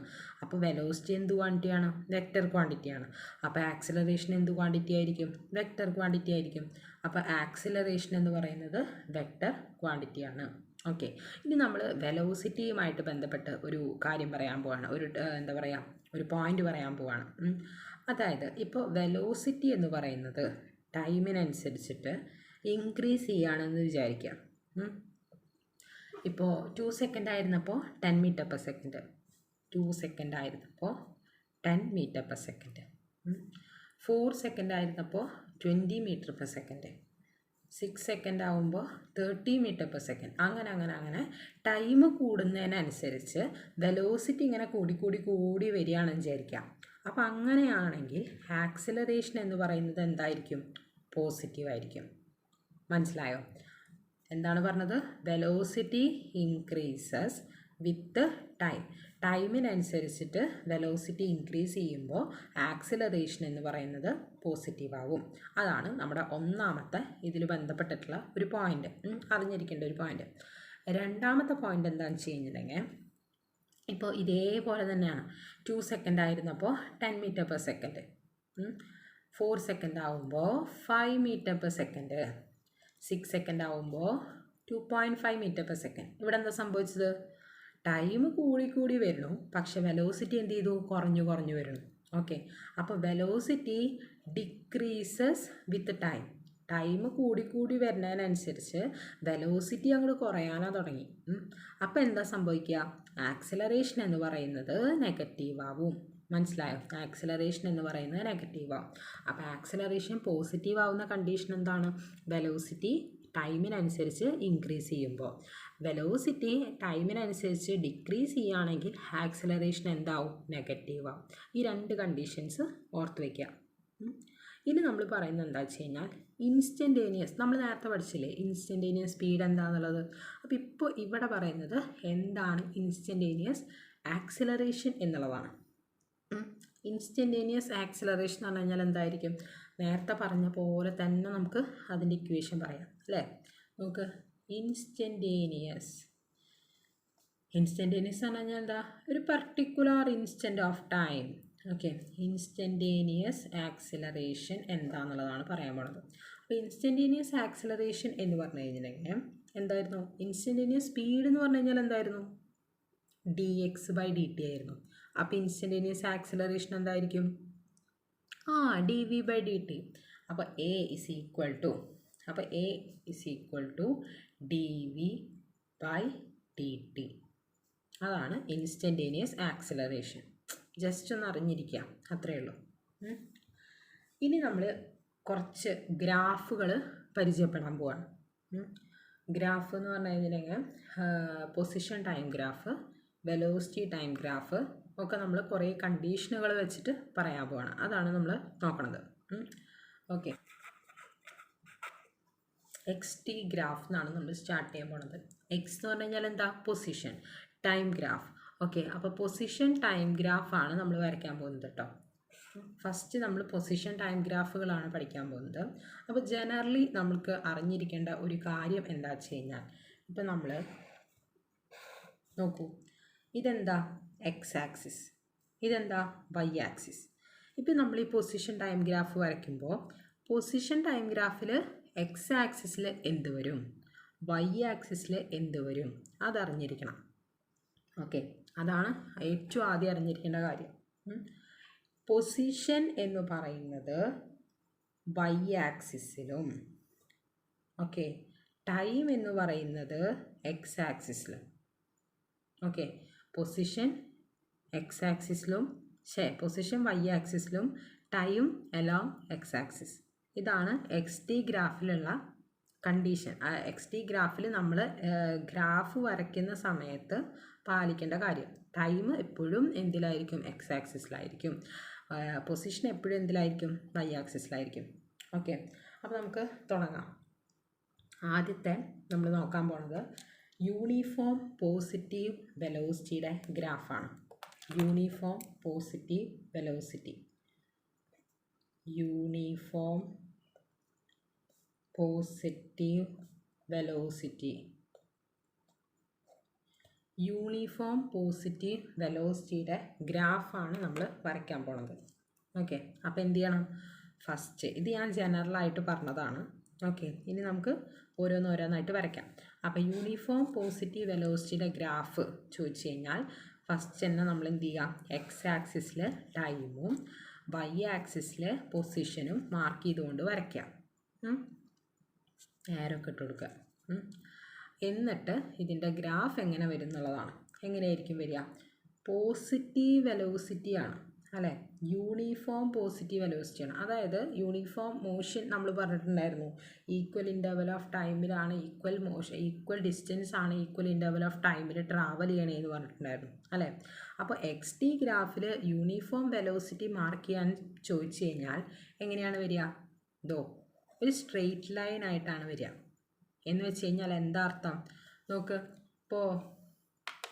Speaker 1: അപ്പോൾ വെലോസിറ്റി എന്ത് ക്വാണ്ടിറ്റിയാണ്? വെക്റ്റർ ക്വാണ്ടിറ്റിയാണ്. അപ്പോൾ ആക്സിലറേഷൻ എന്ത് ക്വാണ്ടിറ്റി ആയിരിക്കും? വെക്റ്റർ ക്വാണ്ടിറ്റി ആയിരിക്കും. അപ്പോൾ ആക്സിലറേഷൻ എന്ന് പറയുന്നത് വെക്റ്റർ ക്വാണ്ടിറ്റിയാണ്. ഓക്കെ, ഇനി നമ്മൾ വെലോസിറ്റിയുമായിട്ട് ബന്ധപ്പെട്ട് ഒരു കാര്യം പറയാൻ പോവാണ്. ഒരു പോയിന്റ് പറയാൻ പോവാണ്. അതായത് ഇപ്പോൾ വെലോസിറ്റി എന്ന് പറയുന്നത് ടൈമിനനുസരിച്ചിട്ട് ഇൻക്രീസ് ചെയ്യുകയാണെന്ന് വിചാരിക്കാം. ഇപ്പോൾ 2 സെക്കൻഡ് ആയിരുന്നപ്പോൾ 10 മീറ്റർ/സെക്കൻഡ്, 2 സെക്കൻഡ് ആയിരുന്നപ്പോൾ 10 മീറ്റർ/സെക്കൻഡ്, 4 സെക്കൻഡ് ആയിരുന്നപ്പോൾ 20 മീറ്റർ/സെക്കൻഡ്, 6 സെക്കൻഡ് ആകുമ്പോൾ 30 മീറ്റർ/സെക്കൻഡ്. അങ്ങനെ ടൈം കൂടുന്നതിനനുസരിച്ച് വെലോസിറ്റി ഇങ്ങനെ കൂടി വരികയാണെന്ന് വിചാരിക്കാം. അപ്പോൾ അങ്ങനെയാണെങ്കിൽ ആക്സിലറേഷൻ എന്ന് പറയുന്നത് എന്തായിരിക്കും? പോസിറ്റീവ് ആയിരിക്കും. മനസ്സിലായോ? എന്താണ് പറഞ്ഞത്? Velocity increases with time. ടൈമിനനുസരിച്ചിട്ട് വെലോസിറ്റി ഇൻക്രീസ് ചെയ്യുമ്പോൾ ആക്സിലറേഷൻ എന്ന് പറയുന്നത് പോസിറ്റീവ് ആവും. അതാണ് നമ്മുടെ ഒന്നാമത്തെ ഇതിൽ ബന്ധപ്പെട്ടിട്ടുള്ള ഒരു പോയിന്റ്, അറിഞ്ഞിരിക്കേണ്ട ഒരു പോയിന്റ്. രണ്ടാമത്തെ പോയിന്റ് എന്താണെന്ന് വെച്ച് കഴിഞ്ഞിട്ടുണ്ടെങ്കിൽ, ഇപ്പോൾ ഇതേപോലെ തന്നെയാണ്. 2 സെക്കൻഡ് ആയിരുന്നപ്പോൾ 10 മീറ്റർ/സെക്കൻഡ്, 4 സെക്കൻഡ് ആവുമ്പോൾ 5 മീറ്റർ/സെക്കൻഡ്, 6 സെക്കൻഡ് ആവുമ്പോൾ 2.5 മീറ്റർ/സെക്കൻഡ്. ഇവിടെ എന്താ സംഭവിച്ചത്? ടൈം കൂടി വരുന്നു, പക്ഷെ വെലോസിറ്റി എന്ത് ചെയ്തു? കുറഞ്ഞു വരുന്നു. ഓക്കെ, അപ്പോൾ velocity decreases with time. Time കൂടി വരുന്നതിനനുസരിച്ച് വെലോസിറ്റി അങ്ങോട്ട് കുറയാനാണ് തുടങ്ങി. അപ്പോൾ എന്താ സംഭവിക്കുക? ആക്സിലറേഷൻ എന്ന് പറയുന്നത് നെഗറ്റീവ് ആവും. മനസ്സിലായോ? ആക്സിലറേഷൻ എന്ന് പറയുന്നത് നെഗറ്റീവ് ആവും. അപ്പോൾ ആക്സിലറേഷൻ പോസിറ്റീവ് ആവുന്ന കണ്ടീഷൻ എന്താണ്? വെലോസിറ്റി ടൈമിനനുസരിച്ച് ഇൻക്രീസ് ചെയ്യുമ്പോൾ. വെലോസിറ്റി ടൈമിനനുസരിച്ച് ഡിക്രീസ് ചെയ്യുകയാണെങ്കിൽ ആക്സിലറേഷൻ എന്താവും? നെഗറ്റീവ് ആവും. ഈ 2 കണ്ടീഷൻസ് ഓർത്ത് വയ്ക്കുക. ഇനി നമ്മൾ പറയുന്നത് എന്താ വെച്ച് കഴിഞ്ഞാൽ ഇൻസ്റ്റൻറ്റേനിയസ്. നമ്മൾ നേരത്തെ പഠിച്ചില്ലേ ഇൻസ്റ്റൻറ്റേനിയസ് സ്പീഡ് എന്താണെന്നുള്ളത്. അപ്പോൾ ഇപ്പോൾ ഇവിടെ പറയുന്നത് എന്താണ് ഇൻസ്റ്റൻറ്റേനിയസ് ആക്സിലറേഷൻ എന്നുള്ളതാണ്. ഇൻസ്റ്റൻറ്റേനിയസ് ആക്സിലറേഷൻ എന്ന് പറഞ്ഞു കഴിഞ്ഞാൽ എന്തായിരിക്കും? നേരത്തെ പറഞ്ഞ പോലെ തന്നെ നമുക്ക് അതിൻ്റെ ഇക്വേഷൻ പറയാം അല്ലേ? നമുക്ക് ഇൻസ്റ്റൻറ്റേനിയസ് എന്ന് പറഞ്ഞാൽ എന്താ? ഒരു particular instant of time. Okay, instantaneous acceleration എന്താണെന്നുള്ളതാണ് പറയാൻ പോകുന്നത്. അപ്പോൾ ഇൻസ്റ്റൻറ്റേനിയസ് ആക്സിലറേഷൻ എന്ന് പറഞ്ഞു കഴിഞ്ഞിട്ടുണ്ടെങ്കിൽ എന്തായിരുന്നു? ഇൻസ്റ്റൻറ്റേനിയസ് സ്പീഡ് എന്ന് പറഞ്ഞു കഴിഞ്ഞാൽ എന്തായിരുന്നു? dx/dt ആയിരുന്നു. അപ്പോൾ ഇൻസ്റ്റൻറ്റേനിയസ് ആക്സിലറേഷൻ എന്തായിരിക്കും? dv/dt. അപ്പോൾ A is equal to dv/dt. അതാണ് ഇൻസ്റ്റൻറ്റേനിയസ് ആക്സിലറേഷൻ. ജസ്റ്റ് ഒന്ന് അറിഞ്ഞിരിക്കുക, അത്രയേ ഉള്ളൂ. ഇനി നമ്മൾ കുറച്ച് ഗ്രാഫുകൾ പരിചയപ്പെടാൻ പോവാണ്. ഗ്രാഫ് എന്ന് പറഞ്ഞു കഴിഞ്ഞിട്ടുണ്ടെങ്കിൽ position time graph, velocity time graph ഒക്കെ നമ്മൾ കുറേ കണ്ടീഷനുകൾ വെച്ചിട്ട് പറയാൻ പോവാണ്. അതാണ് നമ്മൾ നോക്കണത്. ഓക്കെ, XT ഗ്രാഫ് എന്നാണ് നമ്മൾ സ്റ്റാർട്ട് ചെയ്യാൻ പോണത്. എക്സ് എന്ന് പറഞ്ഞു കഴിഞ്ഞാൽ എന്താ? Position time graph. ഓക്കെ, അപ്പോൾ പൊസിഷൻ ടൈം ഗ്രാഫാണ് നമ്മൾ വരയ്ക്കാൻ പോകുന്നത് കേട്ടോ. ഫസ്റ്റ് നമ്മൾ പൊസിഷൻ ടൈം ഗ്രാഫുകളാണ് പഠിക്കാൻ പോകുന്നത്. അപ്പോൾ ജനറലി നമുക്ക് അറിഞ്ഞിരിക്കേണ്ട ഒരു കാര്യം എന്താ വെച്ച് കഴിഞ്ഞാൽ, ഇപ്പം നമ്മൾ നോക്കൂ, ഇതെന്താ? എക്സ് ആക്സിസ്, ഇതെന്താ? Y axis. ഇപ്പം നമ്മൾ ഈ പൊസിഷൻ ടൈം ഗ്രാഫ് വരയ്ക്കുമ്പോൾ പൊസിഷൻ ടൈം ഗ്രാഫിൽ എക്സ് ആക്സിസിൽ എന്ത് വരും, വൈ ആക്സിസിൽ എന്ത് വരും, അതറിഞ്ഞിരിക്കണം. ഓക്കെ, അതാണ് ഏറ്റവും ആദ്യം അറിഞ്ഞിരിക്കേണ്ട കാര്യം. പൊസിഷൻ എന്ന് പറയുന്നത് വൈ ആക്സിസിലും, ഓക്കെ, ടൈം എന്ന് പറയുന്നത് എക്സ് ആക്സിസിലും. ഓക്കെ, പൊസിഷൻ എക്സ് ആക്സിസിലും പൊസിഷൻ വൈ ആക്സിസിലും ടൈം അലോങ് എക്സ് ആക്സിസ്. ഇതാണ് XT ഗ്രാഫിലുള്ള കണ്ടീഷൻ. XT ഗ്രാഫിൽ നമ്മൾ ഗ്രാഫ് വരയ്ക്കുന്ന സമയത്ത് പാലിക്കേണ്ട കാര്യം. ടൈം എപ്പോഴും എന്തിലായിരിക്കും? എക്സ് ആക്സിസിലായിരിക്കും. പൊസിഷൻ എപ്പോഴും എന്തിലായിരിക്കും? വൈ ആക്സിസിലായിരിക്കും. ഓക്കെ, അപ്പോൾ നമുക്ക് തുടങ്ങാം. ആദ്യത്തെ നമ്മൾ നോക്കാൻ പോണത് യൂണിഫോം പോസിറ്റീവ് വെലോസിറ്റിയുടെ ഗ്രാഫാണ്. Uniform positive velocity. Uniform positive velocity. Uniform positive വെലോസിറ്റിയുടെ ഗ്രാഫാണ് നമ്മൾ വരയ്ക്കാൻ പോണത്. ഓക്കെ, അപ്പോൾ എന്ത് ചെയ്യണം? ഫസ്റ്റ് ഇത് ഞാൻ ജനറലായിട്ട് പറഞ്ഞതാണ്. ഓക്കെ, ഇനി നമുക്ക് ഓരോന്നോരോന്നായിട്ട് വരയ്ക്കാം. അപ്പോൾ യൂണിഫോം പോസിറ്റീവ് വെലോസിറ്റിയുടെ ഗ്രാഫ് ചോദിച്ചു കഴിഞ്ഞാൽ ഫസ്റ്റ് തന്നെ നമ്മൾ എന്ത് ചെയ്യാം? എക്സ് ആക്സിസിൽ ടൈമും വൈ ആക്സിസിൽ പൊസിഷനും മാർക്ക് ചെയ്തുകൊണ്ട് വരയ്ക്കാം. ആരോക്കെ ഇട്ട് കൊടുക്കുക. എന്നിട്ട് ഇതിൻ്റെ ഗ്രാഫ് എങ്ങനെ വരും എന്നുള്ളതാണ്. എങ്ങനെയായിരിക്കും വരിക? പോസിറ്റീവ് വെലോസിറ്റിയാണ് അല്ലേ? യൂണിഫോം പോസിറ്റീവ് വെലോസിറ്റിയാണ്. അതായത് യൂണിഫോം മോഷൻ നമ്മൾ പറഞ്ഞിട്ടുണ്ടായിരുന്നു, ഈക്വൽ ഇൻ്റർവൽ ഓഫ് ടൈമിലാണ് ഈക്വൽ മോഷൻ, ഈക്വൽ ഡിസ്റ്റൻസ് ആണ് ഈക്വൽ ഇൻ്റർവൽ ഓഫ് ടൈമിൽ ട്രാവൽ ചെയ്യണേന്ന് പറഞ്ഞിട്ടുണ്ടായിരുന്നു അല്ലേ? അപ്പോൾ എക്സ് ടി ഗ്രാഫിൽ യൂണിഫോം വെലോസിറ്റി മാർക്ക് ചെയ്യാൻ ചോദിച്ചു കഴിഞ്ഞാൽ എങ്ങനെയാണ് വരിക? ദോ ഒരു സ്ട്രെയിറ്റ് ലൈൻ ആയിട്ടാണ് വരിക. എന്ന് വെച്ച് കഴിഞ്ഞാൽ എന്താ അർത്ഥം? നോക്ക്, ഇപ്പോൾ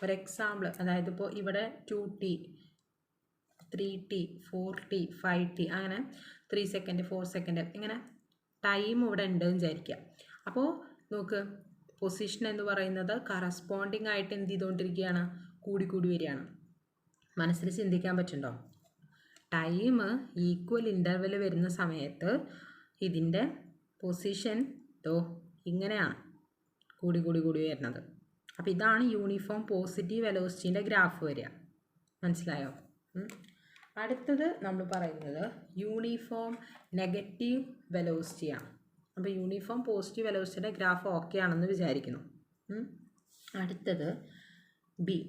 Speaker 1: ഒരു എക്സാമ്പിൾ, അതായത് ഇപ്പോൾ ഇവിടെ 2t 3t 4t 5t അങ്ങനെ 3 സെക്കൻഡ് 4 സെക്കൻഡ് ഇങ്ങനെ ടൈം ഇവിടെ ഉണ്ടെന്ന് വിചാരിക്കുക. അപ്പോൾ നോക്ക്, പൊസിഷൻ എന്ന് പറയുന്നത് കറസ്പോണ്ടിങ് ആയിട്ട് എന്ത് ചെയ്തുകൊണ്ടിരിക്കുകയാണ്? കൂടിക്കൂടി വരികയാണ്. മനസ്സിൽ ചിന്തിക്കാൻ പറ്റുന്നുണ്ടോ? ടൈം ഈക്വൽ ഇൻ്റർവെൽ വരുന്ന സമയത്ത് ഇതിൻ്റെ പൊസിഷൻ ഇങ്ങനെയാണ് കൂടി കൂടി കൂടി വരുന്നത്. അപ്പോൾ ഇതാണ് യൂണിഫോം പോസിറ്റീവ് വെലോസിറ്റീൻ്റെ ഗ്രാഫ് വരിക. മനസ്സിലായോ? അടുത്തത് നമ്മൾ പറയുന്നത് യൂണിഫോം നെഗറ്റീവ് വെലോസിറ്റിയാണ്. അപ്പോൾ യൂണിഫോം പോസിറ്റീവ് വെലോസിറ്റിയുടെ ഗ്രാഫ് ഓക്കെ ആണെന്ന് വിചാരിക്കുന്നു. അടുത്തത് ബി,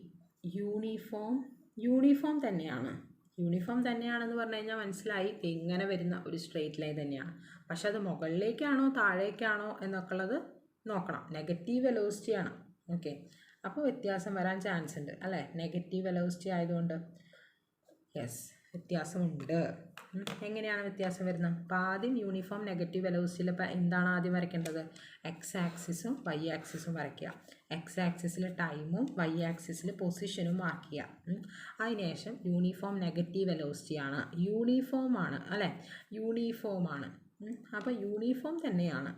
Speaker 1: യൂണിഫോം തന്നെയാണ്. യൂണിഫോം തന്നെയാണെന്ന് പറഞ്ഞു കഴിഞ്ഞാൽ മനസ്സിലായി, ഇങ്ങനെ വരുന്ന ഒരു സ്ട്രെയിറ്റ് ലൈൻ തന്നെയാണ്. പക്ഷെ അത് മുകളിലേക്കാണോ താഴേക്കാണോ എന്നൊക്കെ ഉള്ളത് നോക്കണം. നെഗറ്റീവ് വെലോസിറ്റിയാണ്. ഓക്കെ, അപ്പോൾ വ്യത്യാസം വരാൻ ചാൻസ് ഉണ്ട് അല്ലേ? നെഗറ്റീവ് വെലോസിറ്റി ആയതുകൊണ്ട് യെസ്, വ്യത്യാസമുണ്ട്. എങ്ങനെയാണ് വ്യത്യാസം വരുന്നത്? അപ്പോൾ ആദ്യം യൂണിഫോം നെഗറ്റീവ് വെലോസിറ്റിയിൽ എന്താണ് ആദ്യം വരയ്ക്കേണ്ടത്? എക്സ് ആക്സിസും വൈ ആക്സിസും വരയ്ക്കുക. എക്സ് ആക്സിസിൽ ടൈമും വൈ ആക്സിസിൽ പൊസിഷനും മാർക്ക് ചെയ്യുക. അതിനുശേഷം യൂണിഫോം നെഗറ്റീവ് വെലോസിറ്റിയാണ്. യൂണിഫോമാണ് അല്ലേ? യൂണിഫോമാണ്. അപ്പോൾ യൂണിഫോം തന്നെയാണ്,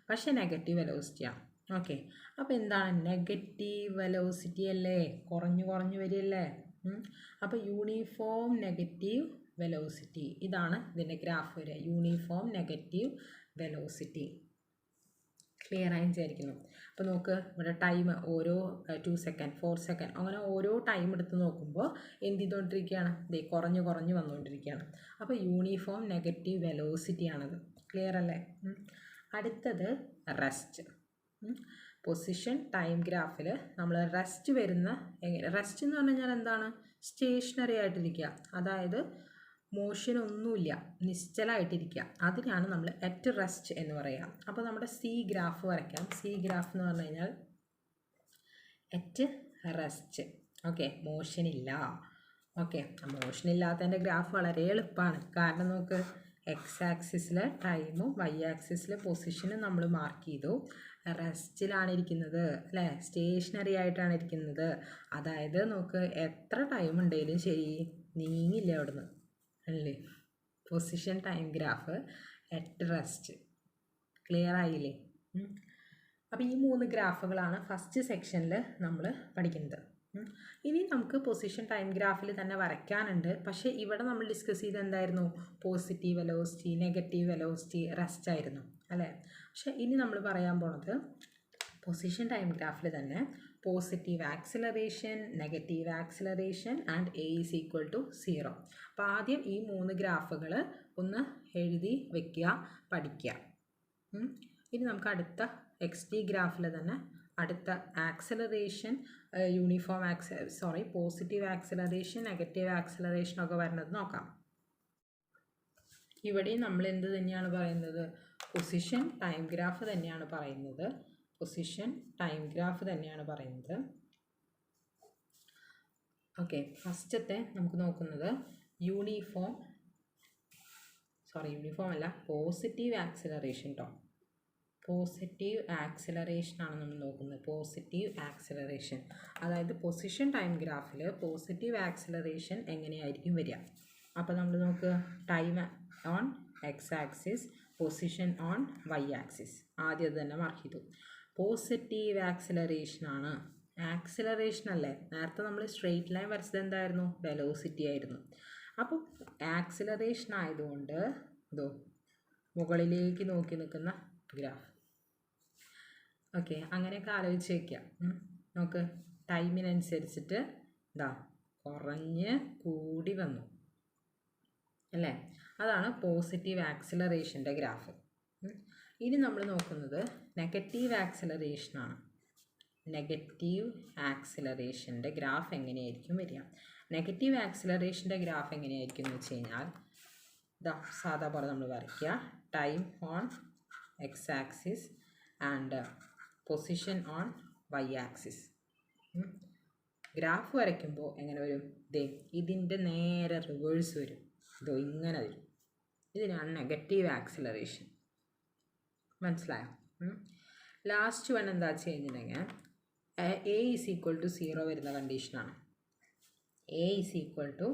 Speaker 1: പക്ഷേ നെഗറ്റീവ് വെലോസിറ്റിയാണ്. ഓക്കെ, അപ്പോൾ എന്താണ്? നെഗറ്റീവ് വെലോസിറ്റി അല്ലേ? കുറഞ്ഞു കുറഞ്ഞു വരികയല്ലേ? അപ്പോൾ യൂണിഫോം നെഗറ്റീവ് വെലോസിറ്റി, ഇതാണ് ഇതിൻ്റെ ഗ്രാഫ് വരിക. Uniform negative velocity. ക്ലിയർ ആയി വിചാരിക്കുന്നു. അപ്പോൾ നോക്ക്, ഇവിടെ ടൈം ഓരോ 2 സെക്കൻഡ് 4 സെക്കൻഡ് അങ്ങനെ ഓരോ ടൈം എടുത്ത് നോക്കുമ്പോൾ എന്ത് ചെയ്തുകൊണ്ടിരിക്കുകയാണ്? കുറഞ്ഞു കുറഞ്ഞു വന്നുകൊണ്ടിരിക്കുകയാണ്. അപ്പോൾ യൂണിഫോം നെഗറ്റീവ് വെലോസിറ്റി ആണത്. ക്ലിയർ അല്ലേ? അടുത്തത് റെസ്റ്റ്. പൊസിഷൻ ടൈം ഗ്രാഫിൽ നമ്മൾ റെസ്റ്റ് വരുന്ന റെസ്റ്റ് എന്ന് പറഞ്ഞു കഴിഞ്ഞാൽ എന്താണ്? സ്റ്റേഷനറി ആയിട്ടിരിക്കുക, അതായത് മോഷനൊന്നുമില്ല, നിശ്ചലമായിട്ടിരിക്കുക. അതിനാണ് നമ്മൾ അറ്റ് റെസ്റ്റ് എന്ന് പറയുക. അപ്പോൾ നമ്മുടെ സി ഗ്രാഫ് വരയ്ക്കാം. സി ഗ്രാഫ് എന്ന് പറഞ്ഞു കഴിഞ്ഞാൽ അറ്റ് റെസ്റ്റ്. ഓക്കെ, മോഷനില്ല. ഓക്കെ, മോഷനില്ലാത്തതിൻ്റെ ഗ്രാഫ് വളരെ എളുപ്പമാണ്. കാരണം നോക്ക്, എക്സ് ആക്സിസിൽ ടൈമും വൈ ആക്സിസിൽ പൊസിഷനും നമ്മൾ മാർക്ക് ചെയ്തു. റെസ്റ്റിലാണ് ഇരിക്കുന്നത് അല്ലേ? സ്റ്റേഷനറി ആയിട്ടാണ് ഇരിക്കുന്നത്. അതായത് നോക്ക്, എത്ര ടൈം ഉണ്ടെങ്കിലും ശരി നീങ്ങില്ല അവിടുന്ന് അല്ലേ? Position time graph at rest. Clear ആയില്ലേ? അപ്പോൾ ഈ 3 ഗ്രാഫുകളാണ് ഫസ്റ്റ് സെക്ഷനിൽ നമ്മൾ പഠിക്കുന്നത്. ഇനി നമുക്ക് പൊസിഷൻ ടൈം ഗ്രാഫിൽ തന്നെ വരയ്ക്കാനുണ്ട്. പക്ഷേ ഇവിടെ നമ്മൾ ഡിസ്കസ് ചെയ്ത് എന്തായിരുന്നു? Positive velocity, negative velocity, rest ആയിരുന്നു അല്ലേ? പക്ഷേ ഇനി നമ്മൾ പറയാൻ പോണത് പൊസിഷൻ ടൈം ഗ്രാഫിൽ തന്നെ positive acceleration, negative acceleration and A is equal to 0. അപ്പോൾ ആദ്യം ഈ 3 ഗ്രാഫുകൾ ഒന്ന് എഴുതി വയ്ക്കുക, പഠിക്കുക. ഇനി നമുക്ക് അടുത്ത എക്സ് ടി ഗ്രാഫിൽ തന്നെ അടുത്ത acceleration, positive acceleration, negative acceleration ഒക്കെ വരുന്നത് നോക്കാം. ഇവിടെയും നമ്മൾ എന്ത് തന്നെയാണ് പറയുന്നത്? പൊസിഷൻ ടൈം ഗ്രാഫ് തന്നെയാണ് പറയുന്നത്. പൊസിഷൻ ടൈം ഗ്രാഫ് തന്നെയാണ് പറയുന്നത്. ഓക്കെ, ഫസ്റ്റത്തെ നമുക്ക് നോക്കുന്നത് യൂണിഫോം അല്ല, പോസിറ്റീവ് ആക്സിലറേഷൻ കേട്ടോ. പോസിറ്റീവ് ആക്സിലറേഷനാണ് നമ്മൾ നോക്കുന്നത്. പോസിറ്റീവ് ആക്സിലറേഷൻ, അതായത് പൊസിഷൻ ടൈം ഗ്രാഫിൽ പോസിറ്റീവ് ആക്സിലറേഷൻ എങ്ങനെയായിരിക്കും വരിക. അപ്പോൾ നമ്മൾ നോക്കുക, time on X axis, position on Y axis. ആദ്യം തന്നെ മാർക്ക് ചെയ്തു. പോസിറ്റീവ് ആക്സിലറേഷനാണ്. ആക്സിലറേഷൻ അല്ലേ, നേരത്തെ നമ്മൾ സ്ട്രെയിറ്റ് ലൈൻ വരച്ചത് എന്തായിരുന്നു? വെലോസിറ്റി ആയിരുന്നു. അപ്പോൾ ആക്സിലറേഷൻ ആയതുകൊണ്ട് ഇതോ മുകളിലേക്ക് നോക്കി നിൽക്കുന്ന ഗ്രാഫ്. ഓക്കെ, അങ്ങനെയൊക്കെ ആലോചിച്ച് വയ്ക്കുക. നമുക്ക് ടൈമിനനുസരിച്ചിട്ട് ഇതാ കുറഞ്ഞ് കൂടി വന്നു അല്ലേ, അതാണ് പോസിറ്റീവ് ആക്സിലറേഷൻ്റെ ഗ്രാഫ്. ഇനി നമ്മൾ നോക്കുന്നത് നെഗറ്റീവ് ആക്സിലറേഷനാണ്. നെഗറ്റീവ് ആക്സിലറേഷൻ്റെ ഗ്രാഫ് എങ്ങനെയായിരിക്കും വരിക? നെഗറ്റീവ് ആക്സിലറേഷൻ്റെ ഗ്രാഫ് എങ്ങനെയായിരിക്കും എന്ന് വെച്ച് കഴിഞ്ഞാൽ ഇതാ സാധാ പോലെ നമ്മൾ വരയ്ക്കുക. Time on X axis and position on Y axis. Graph വരയ്ക്കുമ്പോൾ എങ്ങനെ വരും? ഇതിൻ്റെ നേരെ റിവേഴ്സ് വരും. ഇതോ ഇങ്ങനെ വരും. ഇതിനാണ് നെഗറ്റീവ് ആക്സിലറേഷൻ. മനസ്സിലായോ? ലാസ്റ്റ് വൺ എന്താ വെച്ച് കഴിഞ്ഞിട്ടുണ്ടെങ്കിൽ എ ഈസ് ഈക്വൽ ടു 0 വരുന്ന കണ്ടീഷനാണ്. എ ഈസ് ഈക്വൽ ടു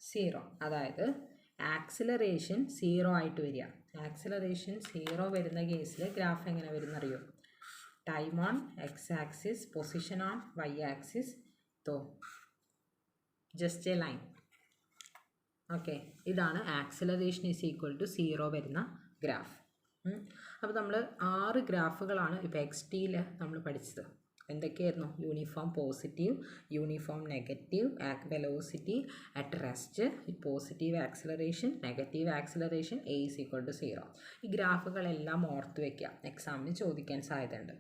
Speaker 1: 0, അതായത് ആക്സിലറേഷൻ 0 ആയിട്ട് വരിക. ആക്സിലറേഷൻ 0 വരുന്ന കേസിൽ ഗ്രാഫ് എങ്ങനെ വരുന്ന അറിയോ? Time on X axis, position on Y axis, just a line. Okay, ഇതാണ് ആക്സിലറേഷൻ ഈസ് ഈക്വൽ ടു 0 വരുന്ന ഗ്രാഫ്. അപ്പോൾ നമ്മൾ 6 ഗ്രാഫുകളാണ് ഇപ്പോൾ എക്സ് ടിയിൽ നമ്മൾ പഠിച്ചത്. എന്തൊക്കെയായിരുന്നു? Uniform positive, uniform negative, velocity at rest, positive acceleration, negative acceleration, A is equal to 0. ഈ ഗ്രാഫുകളെല്ലാം ഓർത്ത് വയ്ക്കുക, എക്സാമിന് ചോദിക്കാൻ സാധ്യതയുണ്ട്.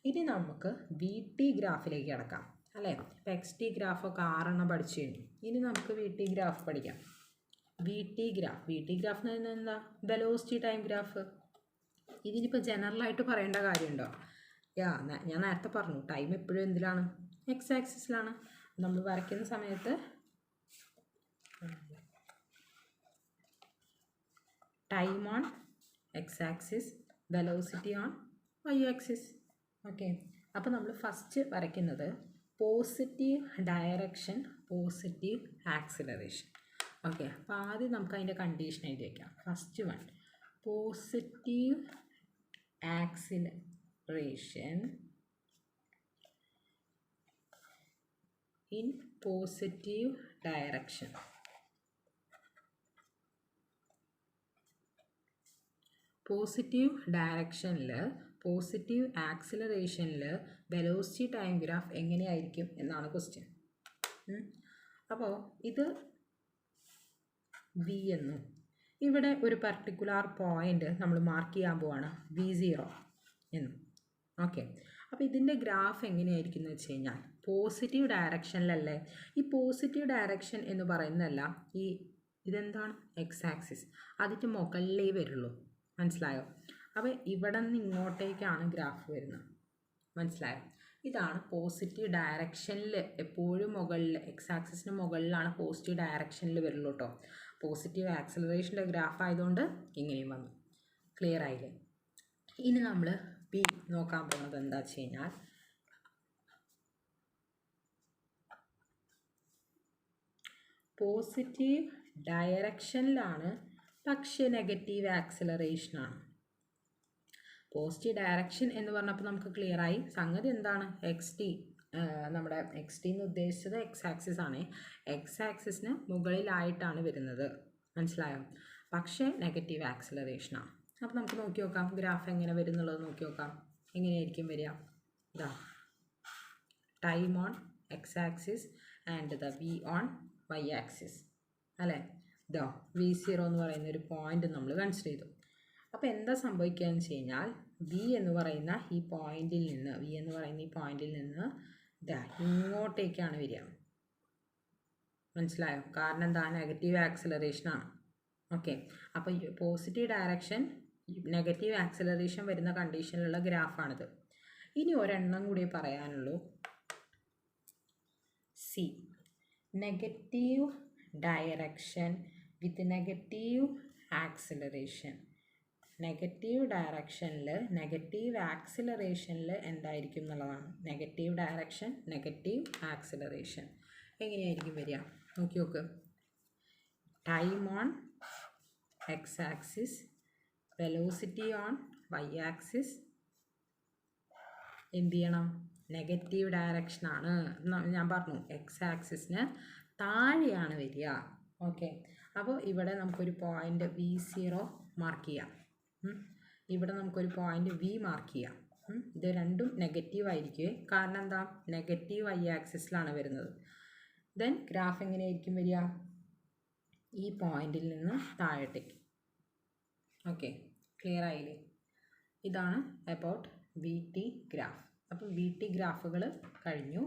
Speaker 1: ഇനി നമുക്ക് വി ടി ഗ്രാഫിലേക്ക് കിടക്കാം അല്ലേ. ഇപ്പോൾ എക്സ് ടി ഗ്രാഫൊക്കെ 6 പഠിച്ചു കഴിഞ്ഞു. ഇനി നമുക്ക് വി ടി ഗ്രാഫ് പഠിക്കാം. വി ടി ഗ്രാഫ് എന്ന് പറയുന്നത് എന്താ? Velocity time graph. ഇതിനിപ്പോൾ ജനറലായിട്ട് പറയേണ്ട കാര്യമുണ്ടോ? ഞാൻ നേരത്തെ പറഞ്ഞു, ടൈം എപ്പോഴും എന്തിലാണ്? എക്സ് ആക്സിസിലാണ്. നമ്മൾ വരയ്ക്കുന്ന സമയത്ത് time on X axis, velocity on Y axis. Okay, അപ്പോൾ നമ്മൾ ഫസ്റ്റ് വരയ്ക്കുന്നത് positive direction, positive acceleration. Okay, അപ്പോൾ ആദ്യം നമുക്ക് അതിൻ്റെ കണ്ടീഷൻ എഴുതി വയ്ക്കാം. First one, positive acceleration in positive direction. Positive ഡയറക്ഷനിൽ, പോസിറ്റീവ് ആക്സിലറേഷനിൽ വെലോസിറ്റി ടൈം ഗ്രാഫ് എങ്ങനെയായിരിക്കും എന്നാണ് ക്വസ്റ്റ്യൻ. അപ്പോൾ ഇത് വി എന്നും ഇവിടെ ഒരു പർട്ടിക്കുലർ പോയിൻ്റ് നമ്മൾ മാർക്ക് ചെയ്യാൻ പോവാണ് V0 എന്നും. ഓക്കെ, അപ്പോൾ ഇതിൻ്റെ ഗ്രാഫ് എങ്ങനെയായിരിക്കും എന്ന് വെച്ച് കഴിഞ്ഞാൽ പോസിറ്റീവ് ഡയറക്ഷനിലല്ലേ. ഈ പോസിറ്റീവ് ഡയറക്ഷൻ എന്ന് പറയുന്നതല്ല, ഇതെന്താണ്? എക്സ് ആക്സിസ്, അതിൻ്റെ മുകളിലേ വരുള്ളൂ. മനസ്സിലായോ? അപ്പോൾ ഇവിടെ നിന്ന് ഇങ്ങോട്ടേക്കാണ് ഗ്രാഫ് വരുന്നത്. മനസ്സിലായോ? ഇതാണ് പോസിറ്റീവ് ഡയറക്ഷനിൽ എപ്പോഴും മുകളിൽ, എക്സ് ആക്സിസിന് മുകളിലാണ് പോസിറ്റീവ് ഡയറക്ഷനിൽ വരുള്ളൂ കേട്ടോ. പോസിറ്റീവ് ആക്സിലറേഷൻ്റെ ഗ്രാഫ് ആയതുകൊണ്ട് ഇങ്ങനെയും വന്നു. ക്ലിയർ ആയില്ലേ? ഇനി നമ്മൾ പി നോക്കാൻ പോകുന്നത് എന്താ വെച്ച് കഴിഞ്ഞാൽ പോസിറ്റീവ് ഡയറക്ഷനിലാണ്, പക്ഷേ നെഗറ്റീവ് ആക്സിലറേഷനാണ്. പോസിറ്റീവ് ഡയറക്ഷൻ എന്ന് പറഞ്ഞപ്പോൾ നമുക്ക് ക്ലിയർ ആയി. സംഗതി എന്താണ്? എക്സ് ടി, നമ്മുടെ എക്സ് ടി എന്ന് ഉദ്ദേശിച്ചത് എക്സ് ആക്സിസ് ആണ്. എക്സ് ആക്സിസിന് മുകളിലായിട്ടാണ് വരുന്നത്. മനസ്സിലായോ? പക്ഷേ നെഗറ്റീവ് ആക്സിലറേഷനാണ്. അപ്പോൾ നമുക്ക് നോക്കി നോക്കാം ഗ്രാഫ് എങ്ങനെ വരും എന്നുള്ളത് നോക്കി നോക്കാം. എങ്ങനെയായിരിക്കും വരിക? ഇതാ time on X axis and the V on Y axis അല്ലേ. ഇതോ V0 എന്ന് പറയുന്ന ഒരു പോയിൻ്റ് നമ്മൾ കൺസിഡർ ചെയ്തു. അപ്പോൾ എന്താ സംഭവിക്കുക എന്ന് വെച്ച് കഴിഞ്ഞാൽ വി എന്ന് പറയുന്ന ഈ പോയിന്റിൽ നിന്ന് ഇതാ ഇങ്ങോട്ടേക്കാണ് വരിക. മനസ്സിലായോ? കാരണം എന്താ? നെഗറ്റീവ് ആക്സിലറേഷനാണ്. ഓക്കെ, അപ്പോൾ പോസിറ്റീവ് ഡയറക്ഷൻ, നെഗറ്റീവ് ആക്സിലറേഷൻ വരുന്ന കണ്ടീഷനിലുള്ള ഗ്രാഫാണിത്. ഇനി ഒരെണ്ണം കൂടി പറയാനുള്ളൂ. സി, നെഗറ്റീവ് ഡയറക്ഷൻ വിത്ത് നെഗറ്റീവ് ആക്സിലറേഷൻ. നെഗറ്റീവ് ഡയറക്ഷനിൽ നെഗറ്റീവ് ആക്സിലറേഷനിൽ എന്തായിരിക്കും എന്നുള്ളതാണ്. നെഗറ്റീവ് ഡയറക്ഷൻ, നെഗറ്റീവ് ആക്സിലറേഷൻ എങ്ങനെയായിരിക്കും വരിക നോക്കി നോക്ക്. Time on X axis, velocity on Y axis എന്ത് ചെയ്യണം? നെഗറ്റീവ് ഡയറക്ഷനാണ്. ഞാൻ പറഞ്ഞു എക്സ് ആക്സിസിന് താഴെയാണ് വരിക. ഓക്കെ, അപ്പോൾ ഇവിടെ നമുക്കൊരു പോയിൻ്റ് V0 മാർക്ക് ചെയ്യാം. ഇവിടെ നമുക്കൊരു പോയിൻ്റ് V മാർക്ക് ചെയ്യാം. ഇത് രണ്ടും നെഗറ്റീവ് ആയിരിക്കും. കാരണം എന്താ? നെഗറ്റീവ് വൈ ആക്സിസിലാണ് വരുന്നത്. ദെൻ ഗ്രാഫ് എങ്ങനെയായിരിക്കും വരിക? ഈ പോയിന്റിൽ നിന്ന് താഴോട്ടേക്ക്. ഓക്കെ, ക്ലിയർ ആയില്ലേ? ഇതാണ് അബൌട്ട് VT ഗ്രാഫ്. അപ്പോൾ VT ഗ്രാഫുകൾ കഴിഞ്ഞു,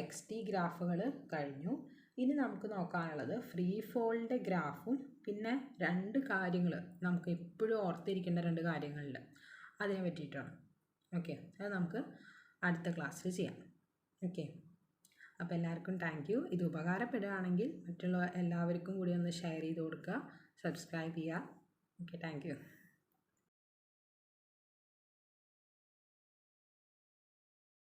Speaker 1: XT ഗ്രാഫുകൾ കഴിഞ്ഞു. ഇനി നമുക്ക് നോക്കാനുള്ളത് ഫ്രീ ഫോളിൻ്റെ ഗ്രാഫും പിന്നെ രണ്ട് കാര്യങ്ങൾ നമുക്ക് എപ്പോഴും ഓർത്തിരിക്കേണ്ട രണ്ട് കാര്യങ്ങളുണ്ട്, അതിനെ പറ്റിയിട്ടാണ്. ഓക്കെ, അത് നമുക്ക് അടുത്ത ക്ലാസ്സിൽ ചെയ്യാം. ഓക്കെ, അപ്പോൾ എല്ലാവർക്കും താങ്ക് യു. ഇത് ഉപകാരപ്പെടുകയാണെങ്കിൽ മറ്റുള്ള എല്ലാവർക്കും കൂടി ഒന്ന് ഷെയർ ചെയ്ത് കൊടുക്കുക, സബ്സ്ക്രൈബ് ചെയ്യുക. Okay, thank you.